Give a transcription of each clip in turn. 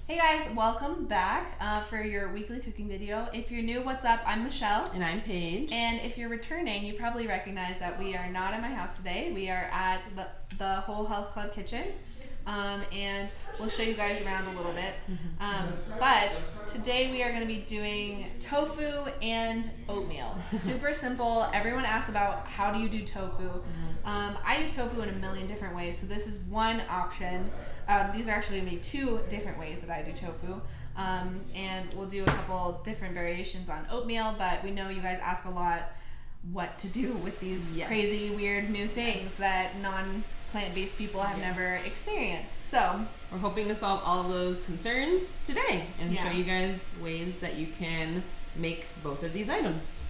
Hey guys, welcome back for your weekly cooking video. If you're new, what's up? I'm Michelle. And I'm Paige. And if you're returning, you probably recognize that we are not at my house today. We are at the Whole Health Club kitchen. And we'll show you guys around a little bit. But today we are going to be doing tofu and oatmeal. Super simple. Everyone asks about how do you do tofu. I use tofu in a million different ways, so this is one option. These are actually going to be two different ways that I do tofu. And we'll do a couple different variations on oatmeal, but we know you guys ask a lot what to do with these crazy, weird new things that plant-based people have never experienced. So we're hoping to solve all of those concerns today and show you guys ways that you can make both of these items.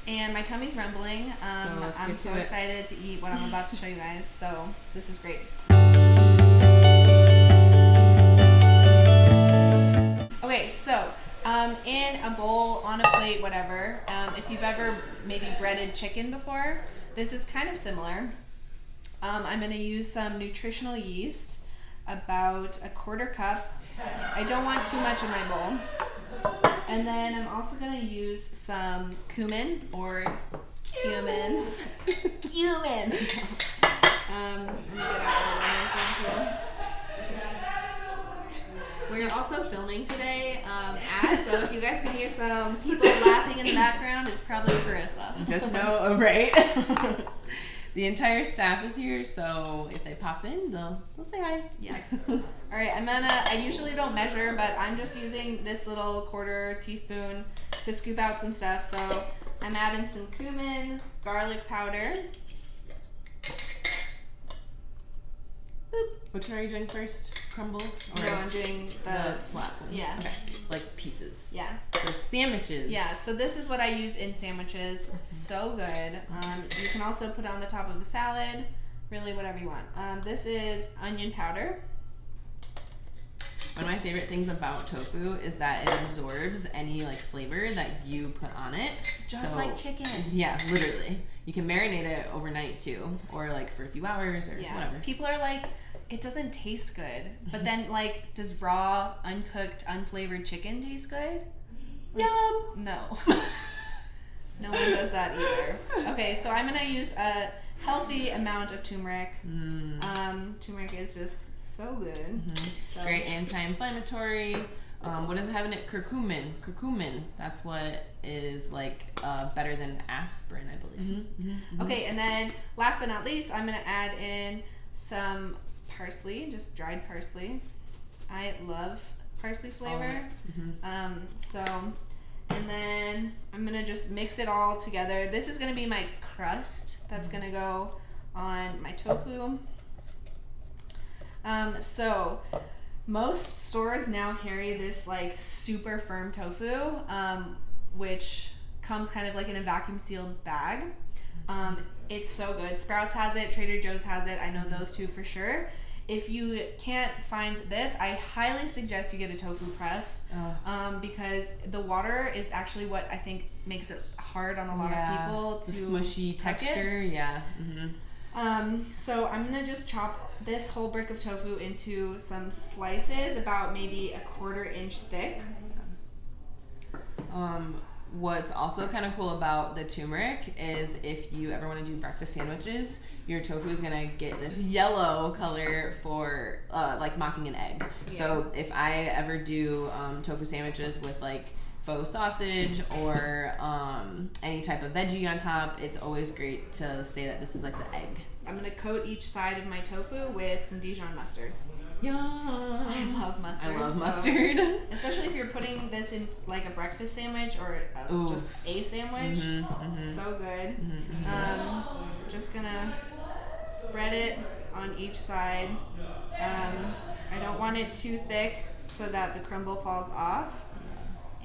And my tummy's rumbling. I'm so excited to eat what I'm about to show you guys. So this is great. Okay, so in a bowl, on a plate, whatever, if you've ever maybe breaded chicken before, this is kind of similar. I'm going to use some nutritional yeast, about a quarter cup. I don't want too much in my bowl. And then I'm also going to use some cumin or cumin. Cumin! Let me get out a little measuring tool. We're also filming today, so if you guys can hear some people laughing in the background, it's probably Carissa. Just know, right? The entire staff is here, so if they pop in, they'll say hi. Yes. All right, I usually don't measure, but I'm just using this little quarter teaspoon to scoop out some stuff. So I'm adding some cumin, garlic powder. Boop. Which one are you doing first? Crumble? Or no, I'm doing the flat ones. Yeah. Okay. Like pieces. Yeah. For sandwiches. Yeah, so this is what I use in sandwiches. So good. You can also put it on the top of a salad, really whatever you want. This is onion powder. One of my favorite things about tofu is that it absorbs any flavor that you put on it. Just like chicken. Yeah, literally. You can marinate it overnight too, or for a few hours or whatever. People are like, it doesn't taste good. But then does raw, uncooked, unflavored chicken taste good? Yum. No. No one does that either. Okay, so I'm gonna use a healthy amount of turmeric. Turmeric is just so good. So. Great anti-inflammatory. What does it have in it? Curcumin. Curcumin. That's what is better than aspirin, I believe. Okay, and then last but not least, I'm gonna add in some parsley, just dried parsley. I love parsley flavor. And then I'm gonna just mix it all together. This is gonna be my crust that's gonna go on my tofu. So most stores now carry this super firm tofu, which comes kind of in a vacuum sealed bag. It's so good. Sprouts has it, Trader Joe's has it. I know those two for sure. If you can't find this, I highly suggest you get a tofu press, because the water is actually what I think makes it hard on a lot of people to the smushy texture. So I'm gonna just chop this whole brick of tofu into some slices, about maybe a 1/4 inch thick. What's also kind of cool about the turmeric is if you ever want to do breakfast sandwiches, your tofu is going to get this yellow color for mocking an egg. Yeah. So if I ever do tofu sandwiches with faux sausage or any type of veggie on top, it's always great to say that this is the egg. I'm going to coat each side of my tofu with some Dijon mustard. Yum. I love mustard. I love mustard. Especially if you're putting this in a breakfast sandwich or just a sandwich. So good. Just gonna spread it on each side. I don't want it too thick so that the crumble falls off.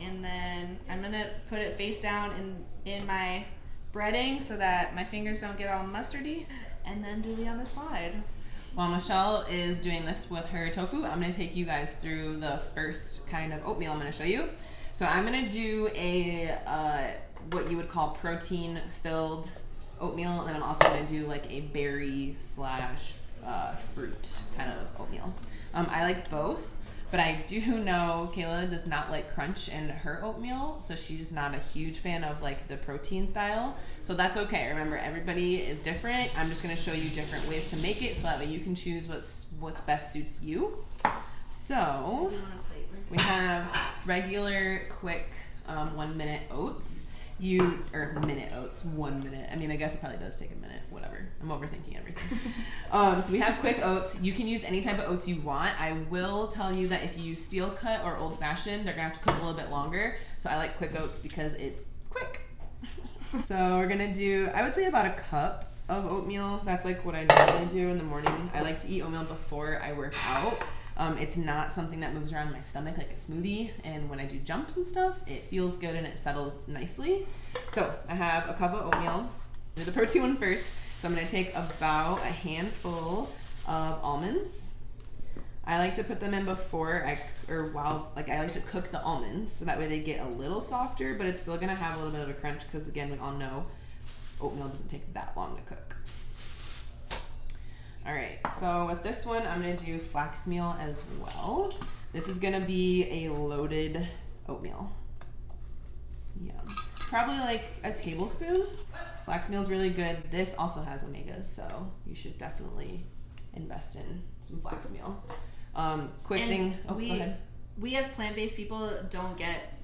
And then I'm gonna put it face down in my breading so that my fingers don't get all mustardy. And then do the other side. While Michelle is doing this with her tofu, I'm going to take you guys through the first kind of oatmeal I'm going to show you. So I'm going to do a what you would call protein-filled oatmeal, and then I'm also going to do a berry / fruit kind of oatmeal. I like both. But I do know Kayla does not like crunch in her oatmeal, so she's not a huge fan of like the protein style. So that's okay. Remember, everybody is different. I'm just gonna show you different ways to make it so that way you can choose what best suits you. So we have regular, quick 1 minute oats. 1 minute. I mean, I guess it probably does take a minute. Whatever. I'm overthinking everything. So we have quick oats. You can use any type of oats you want. I will tell you that if you use steel cut or old fashioned, they're gonna have to cook a little bit longer. So I like quick oats because it's quick. So we're gonna do, I would say about a cup of oatmeal. That's like what I normally do in the morning. I like to eat oatmeal before I work out. It's not something that moves around my stomach like a smoothie, and when I do jumps and stuff, it feels good and it settles nicely. So I have a cup of oatmeal. Do the protein one first. So I'm gonna take about a handful of almonds. I like to put them in before I like to cook the almonds so that way they get a little softer, but it's still gonna have a little bit of a crunch because again, we all know oatmeal doesn't take that long to cook. All right, so with this one, I'm gonna do flax meal as well. This is gonna be a loaded oatmeal. Yeah, probably like a tablespoon. Flax meal is really good. This also has omegas, so you should definitely invest in some flax meal. Quick and thing. Oh, go ahead. We as plant-based people don't get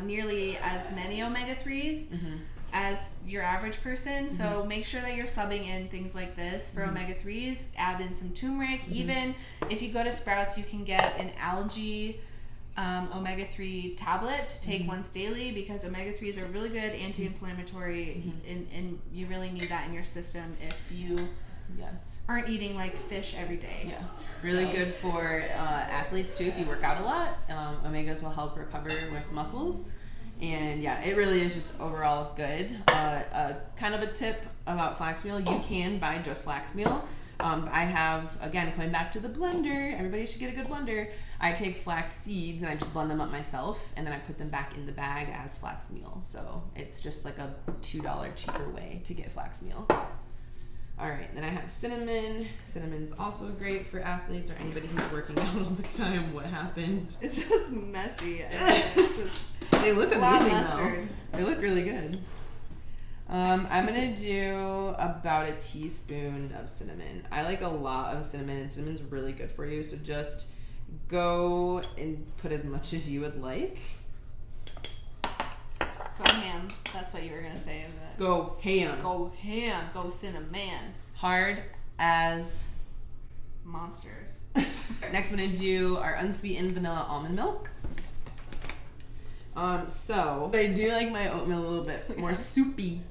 nearly as many omega-3s. Mm-hmm. As your average person, so mm-hmm. make sure that you're subbing in things like this for mm-hmm. omega-3s. Add in some turmeric. Mm-hmm. Even if you go to Sprouts, you can get an algae omega-3 tablet to take mm-hmm. once daily, because omega-3s are really good anti-inflammatory, mm-hmm. and you really need that in your system if you aren't eating like fish every day. Yeah, really good for athletes too. If you work out a lot, omegas will help recover with muscles. And yeah, it really is just overall good. Kind of a tip about flax meal, you can buy just flax meal. I have, again, coming back to the blender, everybody should get a good blender. I take flax seeds and I just blend them up myself, and then I put them back in the bag as flax meal. So it's just like a $2 cheaper way to get flax meal. All right, then I have cinnamon. Cinnamon's also great for athletes or anybody who's working out all the time. What happened? It's just messy. It's just they look amazing though. They look really good. I'm gonna do about a teaspoon of cinnamon. I like a lot of cinnamon, and cinnamon's really good for you. So just go and put as much as you would like. Go ham. That's what you were gonna say, isn't it? Go ham. Go ham. Go cinnamon. Hard as monsters. Next, I'm gonna do our unsweetened vanilla almond milk. So I do like my oatmeal a little bit more soupy.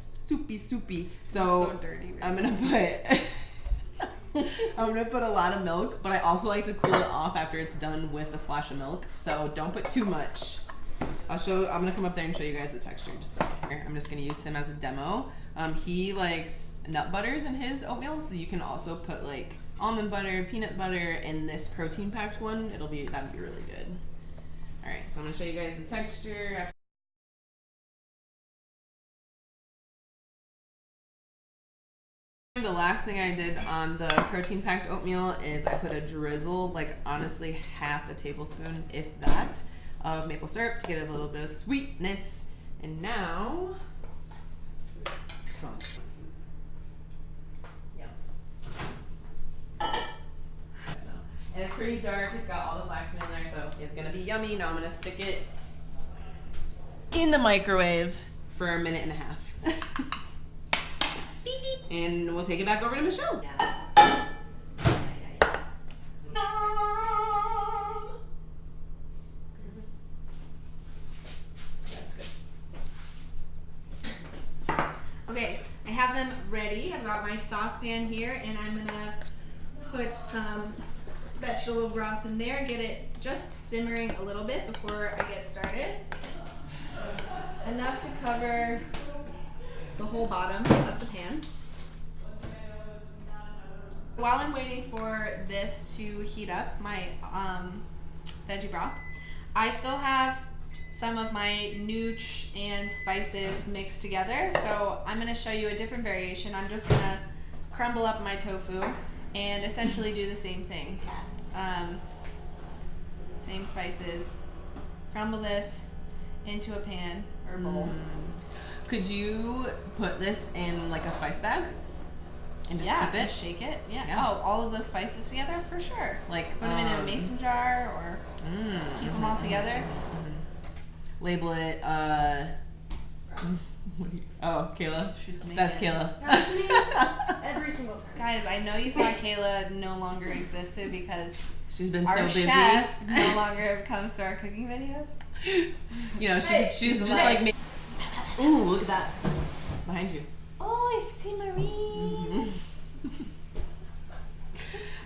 So dirty. Right? I'm gonna put a lot of milk, but I also like to cool it off after it's done with a splash of milk. So don't put too much. I'm gonna come up there and show you guys the texture. I'm just gonna use him as a demo. He likes nut butters in his oatmeal, so you can also put like almond butter, peanut butter in this protein packed one. That'd be really good. All right, so I'm gonna show you guys the texture. The last thing I did on the protein packed oatmeal is I put a drizzle, like honestly half a tablespoon, if that, of maple syrup to get a little bit of sweetness. And now, this is some. Yeah. And it's pretty dark. It's got all the flax meal in there, so it's gonna be yummy. Now I'm gonna stick it in the microwave for a minute and a half. Beep, beep. And we'll take it back over to Michelle. Yeah. Okay, I have them ready. I've got my saucepan here, and I'm gonna put some vegetable broth in there, get it just simmering a little bit before I get started. Enough to cover the whole bottom of the pan. While I'm waiting for this to heat up, my veggie broth, I still have some of my nooch and spices mixed together, so I'm going to show you a different variation. I'm just going to crumble up my tofu and essentially do the same thing. same spices. Crumble this into a pan or bowl. Could you put this in like a spice bag and just keep it? And shake it. Yeah. Oh, all of those spices together for sure. Like put them in a mason jar or keep them all together. Label it. Oh, Kayla. That's Kayla. Sounds to me every single time. Guys, I know you thought Kayla no longer existed because she's been our so busy. chef no longer comes to our cooking videos. You know, she's just like. Ooh, look at that behind you. Oh, I see Marie.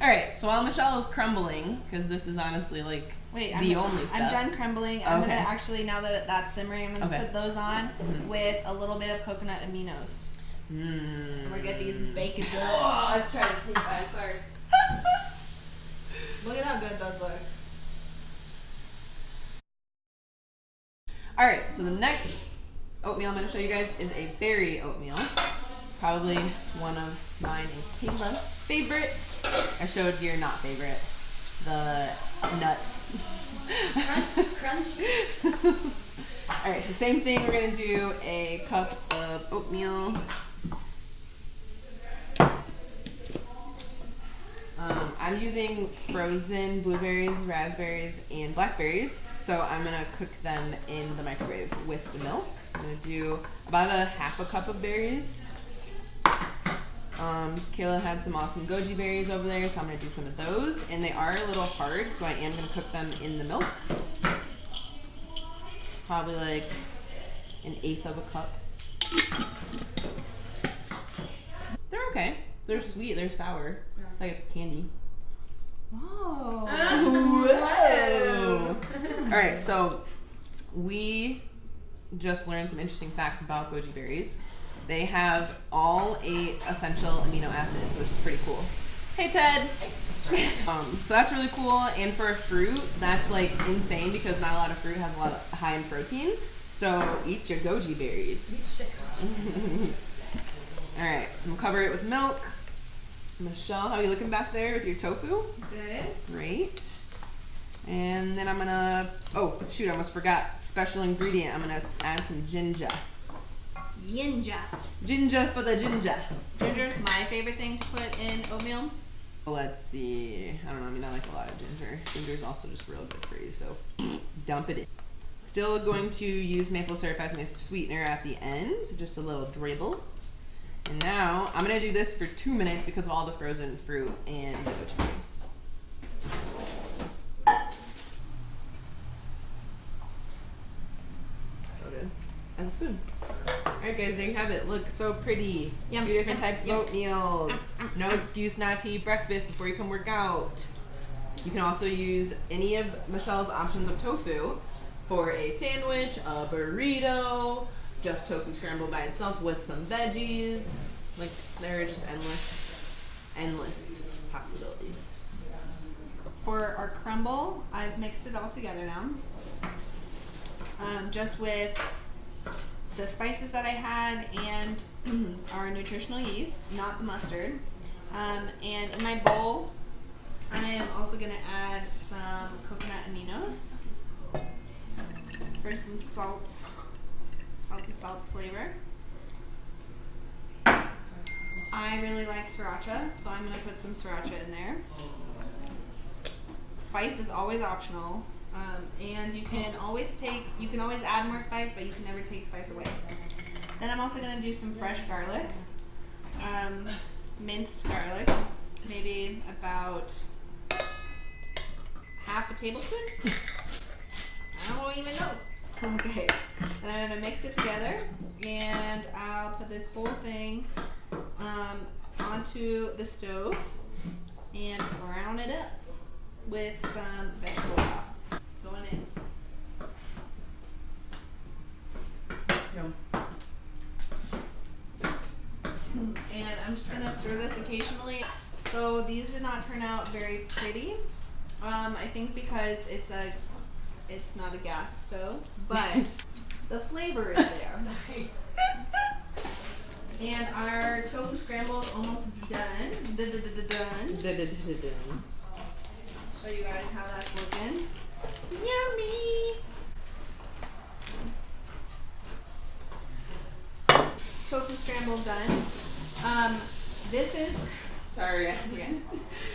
All right, so while Michelle is crumbling, because this is honestly like only stuff. I'm done crumbling. I'm gonna actually, now that that's simmering, I'm gonna put those on with a little bit of coconut aminos. We're gonna get these bacon. Oh, I was trying to sneak by. Sorry. Look at how good those look. All right, so the next oatmeal I'm gonna show you guys is a berry oatmeal. Probably one of mine and Kayla's favorites. I showed your not favorite, the nuts. Crunch. All right, so same thing. We're gonna do a cup of oatmeal. I'm using frozen blueberries, raspberries, and blackberries. So I'm gonna cook them in the microwave with the milk. So I'm gonna do about a half a cup of berries. Kayla had some awesome goji berries over there, so I'm gonna do some of those. And they are a little hard, so I am gonna cook them in the milk. Probably like 1/8 of a cup. They're okay. They're sweet. They're sour. Like candy. Whoa. Whoa. All right, so we just learned some interesting facts about goji berries. They have all 8 essential amino acids, which is pretty cool. Hey, Ted. So that's really cool. And for a fruit, that's like insane because not a lot of fruit has a lot of high in protein. So eat your goji berries. All right, I'm gonna cover it with milk. Michelle, how are you looking back there with your tofu? Good. Great. And then I'm gonna, oh shoot, I almost forgot. Special ingredient, I'm gonna add some ginger. Ginger. Ginger for the ginger. Ginger's my favorite thing to put in oatmeal. Let's see. I don't know, I mean, I like a lot of ginger. Ginger's also just real good for you, so dump it in. Still going to use maple syrup as my sweetener at the end, just a little dribble. And now I'm gonna do this for 2 minutes because of all the frozen fruit and the goji berries. So good. And a spoon. Alright guys, there you have it. Look so pretty. Yum, 2 different yum, types yum. of oatmeals. No excuse not to eat breakfast before you come work out. You can also use any of Michelle's options of tofu for a sandwich, a burrito, just tofu scrambled by itself with some veggies. Like, there are just endless possibilities. For our crumble, I've mixed it all together now. Just with the spices that I had and our nutritional yeast, not the mustard. And in my bowl, I am also gonna add some coconut aminos for some salty salt flavor. I really like sriracha, so I'm gonna put some sriracha in there. Spice is always optional, and you can always add more spice, but you can never take spice away. Then I'm also gonna do some fresh garlic, minced garlic, maybe about half a tablespoon. I don't even know. Okay, and I'm gonna mix it together, and I'll put this whole thing onto the stove and brown it up with some vegetable broth going in. Yum. And I'm just gonna stir this occasionally. So these did not turn out very pretty. I think because it's not a gas stove, but the flavor is there. Sorry. And our tofu scramble is almost done. Done. Show you guys how that's looking. scramble done. This is Sorry, I forget.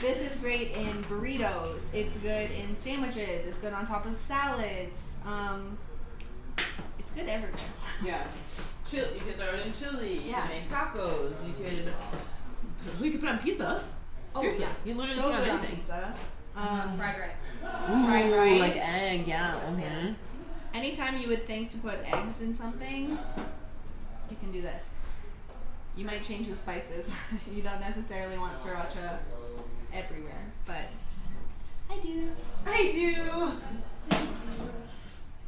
This is great in burritos. It's good in sandwiches. It's good on top of salads. It's good everywhere. Yeah. You could throw it in chili. You Yeah. could make tacos. We could put on pizza. Seriously. Oh, yeah. You literally So put on good on anything. pizza. Fried rice. Fried rice. Like egg, yeah. Mm-hmm. Anytime you would think to put eggs in something, you can do this. You might change the spices. You don't necessarily want sriracha everywhere, but I do. I do.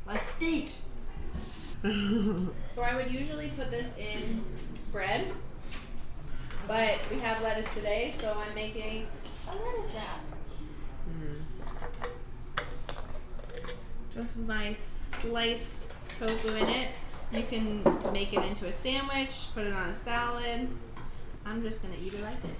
Let's eat. So I would usually put this in bread, but we have lettuce today, so I'm making a lettuce wrap. Just my sliced tofu in it. You can make it into a sandwich, put it on a salad. I'm just gonna eat it like this.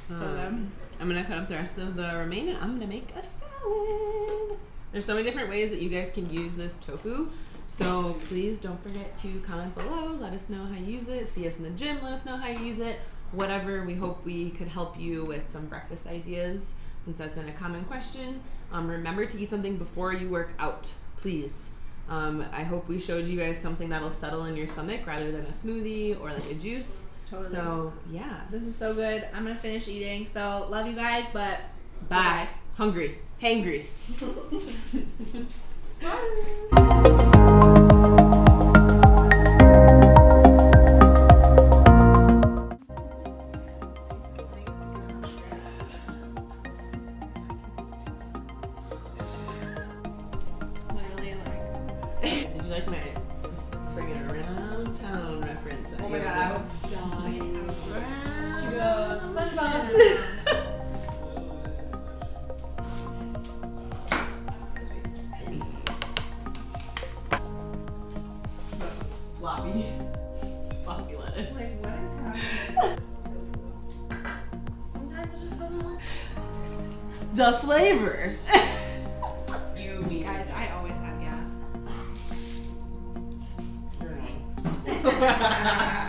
So good. I'm gonna cut up the rest of the remaining. I'm gonna make a salad. There's so many different ways that you guys can use this tofu. So please don't forget to comment below. Let us know how you use it. See us in the gym. Let us know how you use it. Whatever. We hope we could help you with some breakfast ideas, since that's been a common question. Remember to eat something before you work out, please. I hope we showed you guys something that'll settle in your stomach rather than a smoothie or like a juice. Totally. So yeah. This is so good. I'm gonna finish eating. So love you guys, but Bye. Hungry. Hangry. literally like. Did you like my bring it around town reference? Oh my god, I was dying. She goes, SpongeBob. Floppy lettuce. Like, what is happening? Sometimes it just doesn't work. The flavor. You mean Guys, I always have gas. You're annoying.